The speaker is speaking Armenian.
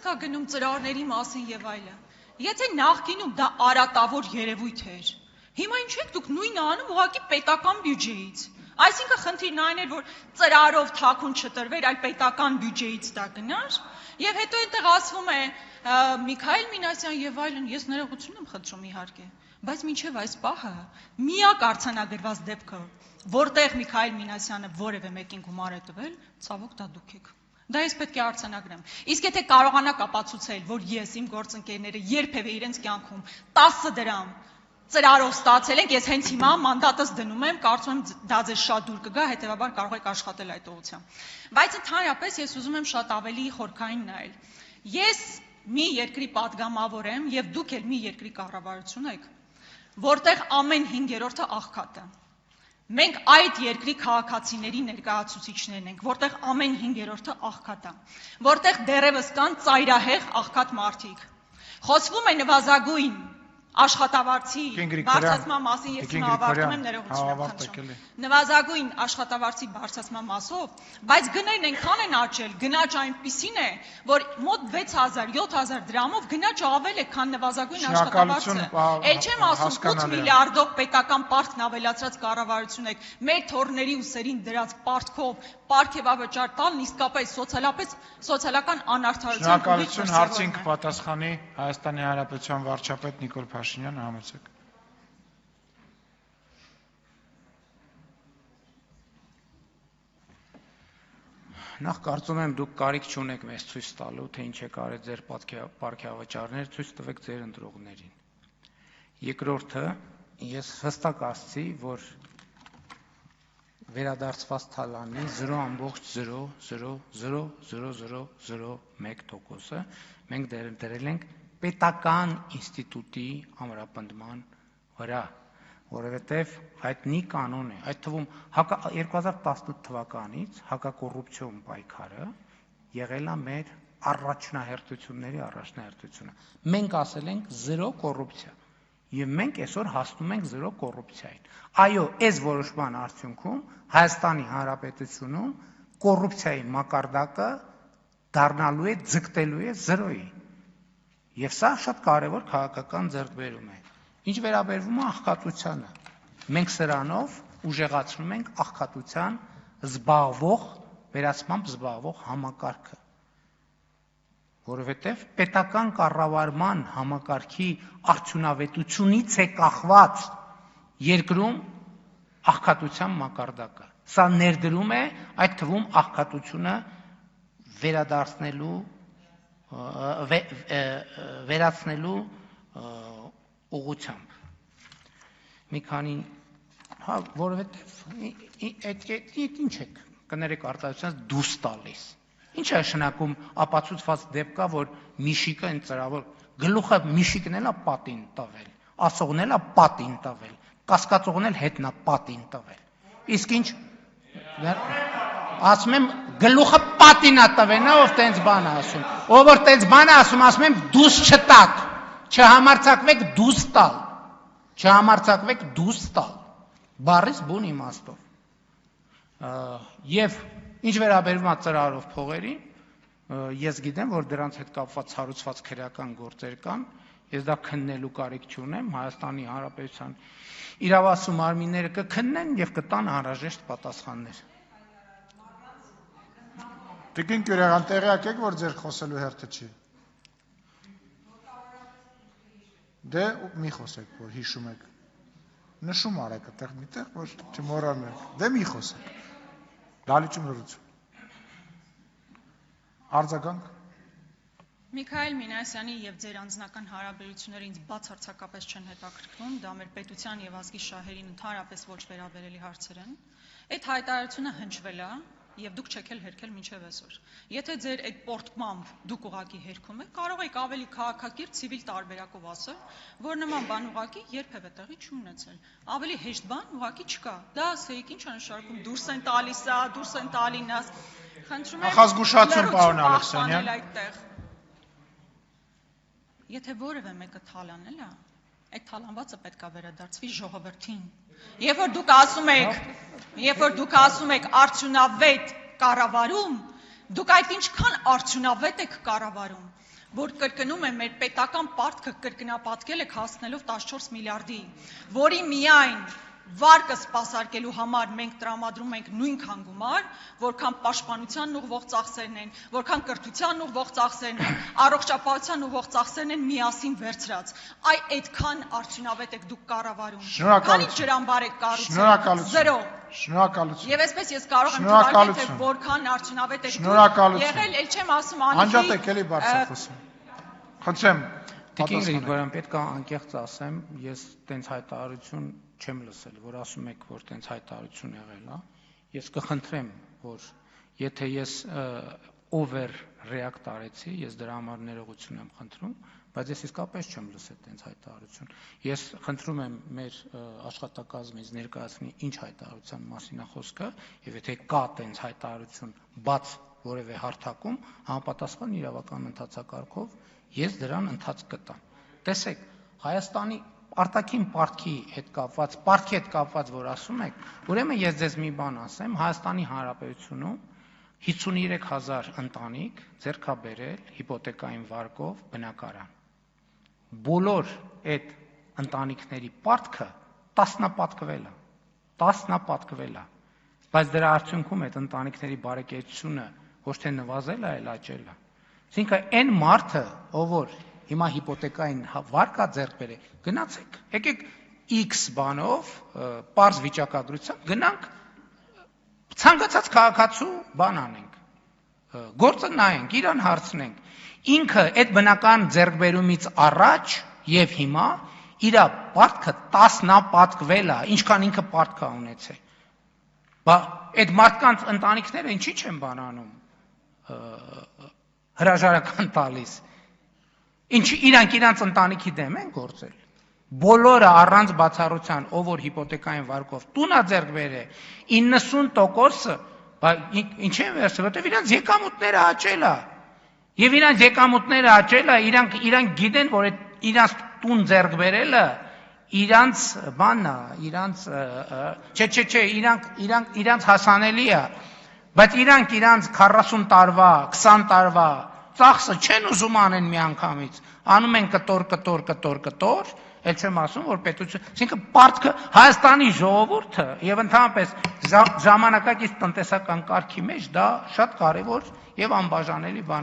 կա գնում ծրարների մասին եւ այլն։ Եթե նախկինում դա արատավոր երևույթ էր, հիմա ինչ եք դուք նույնը անում ուղղակի պետական բյուջեից։ Այսինքն խնդիրն այն էր, որ ծրարով թաքուն չտրվեր, այլ պետական բյուջեից դա գնար, եւ հետո այնտեղ ասվում է Միքայել Մինասյան եւ այլն, ես ներողություն եմ խնդրում իհարկե, բայց մինչեւ այս պահը միակ արձանագրված դեպքը, որտեղ Միքայել Մինասյանը որևէ մեկին գումար է տվել, ցավոք դա դուք եք։ Դա ես պետք է արձանագրեմ։ Իսկ եթե կարողանաք ապացուցել, որ ես իմ գործընկերները երբևէ իրենց կյանքում 10 դրամ ծրարով ստացել ենք, ես հենց հիմա մանդատս դնում եմ, կարծում եմ դա ձեզ շատ դուր կգա, հետեւաբար կարող եք աշխատել այդ ուղղությամբ։ Բայց ընդհանրապես ես ուզում եմ շատ ավելի խորքային նայել։ Ես մի երկրի падգամավոր եմ եւ դուք էլ մի երկրի կառավարություն եք, որտեղ ամեն 5-րդը աղքատ է։ Մենք այդ երկրի քաղաքացիների ներկայացուցիչներն ենք, որտեղ ամեն 5-րդը աղքատ է, որտեղ դեռևս կան ծայրահեղ աղքատ մարդիկ։ Խոսվում է նվազագույն աշխատավարձի բարձրացման մասին, ես հիմա ավարտում եմ, ներողություն եմ խնդրում։ Նվազագույն աշխատավարձի բարձրացման մասով, բայց գներն այնքան են աճել, գնաճ այնպիսին է, որ մոտ 6000-7000 դրամով գնաճը ավել է, քան նվազագույն աշխատավարձը։ Էլ չեմ ասում 8 միլիարդով պետական պարտքն ավելացրած կառավարություն եք, մեր թոռների ուսերին դրած պարտքով պարգևավճար տալն իսկապես սոցիալական անարդարության։ Շնորհակալություն, հարցին կպատասխանի Հայաստանի Հանրապետության վարչապետ Նիկոլ Փաշինյանը, համեցեք։ Նախ կարծում եմ դուք կարիք չունեք մեզ ցույց տալու, թե ինչ եք արել ձեր պարգևավճարները, ցույց տվեք ձեր ընտրողներին։ Երկրորդը, ես հստակ ասացի, որ վերադարձված թալանի 0.0000001%-ը մենք դրել ենք պետական ինստիտուտի ամրապնդման վրա, որովհետև հայտնի կանոն է, այդ թվում 2018 թվականից հակակոռուպցիոն պայքարը եղել է մեր առաջնահերթությունը։ Մենք ասել ենք 0 կոռուպցիա, եւ մենք այսօր հասնում ենք 0 կոռուպցիային։ Այո, այս որոշման արդյունքում Հայաստանի Հանրապետությունում կոռուպցիայի մակարդակը դառնալու է, ձգտելու է 0-ի։ Եվ սա շատ կարևոր քաղաքական ձեռքբերում է։ Ինչ վերաբերվում է աղքատությանը, մենք սրանով ուժեղացնում ենք աղքատության վերացմամբ զբաղվող համակարգը, որովհետև պետական կառավարման համակարգի արդյունավետությունից է կախված երկրում աղքատության մակարդակը։ Սա ներդրում է այդ թվում աղքատությունը վերացնելու ուղղությամբ։ Մի քանի, որովհետև ինչ եք կներեք արտադրությունից դուրս տալիս։ Ինչ է շնակում ապացուցված դեպք կա, որ միշիկը այն ծրավոր գլուխը միշիկն էլ է պատին տվել, ասողն էլ է պատին տվել, կասկածողն էլ հետն է պատին տվել։ Իսկ ինչ ասում եմ գլուխը պատին է տվել, նա ով տենց բան է ասում։ Ով որ տենց բան է ասում, ասում եմ դուս չտաք, չհամարձակվեք դուս տալ։ Չհամարձակվեք դուս տալ։ Բառից բուն իմաստով։ Եվ ինչ վերաբերում է ծրարով փողերին, ես գիտեմ, որ դրանց հետ կապված հարուցված քրեական գործեր կան, ես դա քննելու կարիք չունեմ, Հայաստանի Հանրապետության իրավասու մարմինները կքննեն եւ կտան անհրաժեշտ պատասխաններ։ Տիկին Կյուրեղյան, տեղյակ եք, որ ձեր խոսելու հերթը չի։ Դե մի խոսեք, որ հիշում եք։ Նշում արեք այդտեղ միտեղ, որ չմոռանաք։ Դե մի խոսեք։ Դալիճում լրություն։ Արձագանք։ Միքայել Մինասյանի եւ ձեր անձնական հարաբերությունները ինձ բացարձակապես չեն հետաքրքրում, դա մեր պետության եւ ազգի շահերին ընդհանրապես ոչ վերաբերելի հարցեր են։ Այդ հայտարարությունը հնչվել է եւ դուք չեք էլ հերքել մինչեւ այսօր։ Եթե ձեր այդ պորտմամբ դուք ուղակի հերքում եք, կարող եք ավելի քաղաքակիրթ ցիվիլ տարբերակով ասել, որ նման բան ուղակի երբևէ տեղի չունեցել։ Ավելի հեշտ բան ուղակի չկա։ Դա ասեիք ինչ է նշանակում դուրս են տալիս, դուրս են տալինաս։ Խնդրում եմ Նախազգուշացում, պարոն Ալեքսանյան։ Եթե որևէ մեկը թալանել է, այդ թալանվածը պետք է վերադարձվի ժողովրդին։ Երբ որ դուք ասում եք արդյունավետ կառավարում, Դուք այդ ինչքան արդյունավետ եք կառավարում, որ կրկնում եմ, մեր պետական պարտքը կրկնապատկել եք հասնելով 14 միլիարդի, որի միայն վարկը սպասարկելու համար մենք տրամադրում ենք նույնքան գումար, որքան պաշտպանությանն ուղղվող ծախսերն են, որքան կրթությանն ուղղվող ծախսերն են, առողջապահությանն ուղղվող ծախսերն են միասին վերցրած։ Այդքան արդյունավետ եք դուք կառավարում։ Քանի ջրամբար եք կառուցել։ 0։ Շնորհակալություն։ Եվ այսպես ես կարող եմ թվարկել, թե որքան արդյունավետ եք դուք եղել, ել չեմ ասում Անջատ եք էլի բարձր խոսում։ Խնդրեմ։ Տիկին Գրիգորյան, պետք է անկեղծ ասեմ, ես տենց հայտարարություն չեմ լսել, որ ասում եք, որ տենց հայտարարություն եղել է։ Ես կխնդրեմ, որ եթե ես over react արեցի, ես դրա համար ներողություն եմ խնդրում, բայց ես իսկապես չեմ լսել տենց հայտարարություն։ Ես խնդրում եմ մեր աշխատակազմից ներկայացնի ինչ հայտարարության մասին է խոսքը, եւ եթե կա տենց հայտարարություն բաց որևէ հարթակում, համապատասխան իրավական ընթացակարգով ես դրան ընթաց կտամ։ Տեսեք, Հայաստանի արտաքին պարտքի հետ կապված, որ ասում եք, ուրեմն ես ձեզ մի բան ասեմ, Հայաստանի Հանրապետությունում 53,000 ընտանիք ձեռք է բերել հիպոթեկային վարկով բնակարան։ Բոլոր այդ ընտանիքների պարտքը տասնապատկվել է, բայց դրա արդյունքում այդ ընտանիքների բարեկեցությունը ոչ թե նվազել է, այլ աճել է։ Այսինքն այն մարդը, ով որ հիմա հիպոթեկային վարկ է ձեռք բերել, գնացեք, եկեք X բանով, պարզ վիճակագրությամբ, գնանք ցանկացած քաղաքացու բան անենք, գործը նայենք, իրան հարցնենք, ինքը այդ բնական ձեռքբերումից առաջ եւ հիմա իր պարտքը տասնապատկվել է, ինչքան ինքը պարտք է ունեցել։ Բա այդ մարդկանց ընտանիքները ինչի չեն բանանում հրաժարական տալիս։ Ինչի իրանք իրանց ընտանիքի դեմ են գործել։ Բոլորը առանց բացառության, ով որ հիպոթեկային վարկով տուն է ձեռք բերել, 90%-ը, ինչ են վերցրել, որտեղ իրանք եկամուտները աճել է։ Եվ իրանք եկամուտները աճել է, իրանք գիտեն, որ իրանք տուն ձեռք բերելը իրանք բանն է, իրանք հասանելի է, բայց իրանք իրանք 40 տարվա, 20 տարվա ծախսը չեն ուզում անեն մի անգամից, անում են կտոր, էլ չեմ ասում, որ պետություն, այսինքն պարտքը Հայաստանի ժողովուրդը եւ ընդհանրապես ժամանակակից տնտեսական կարգի մեջ դա շատ կարեւոր եւ անբաժանելի բան է։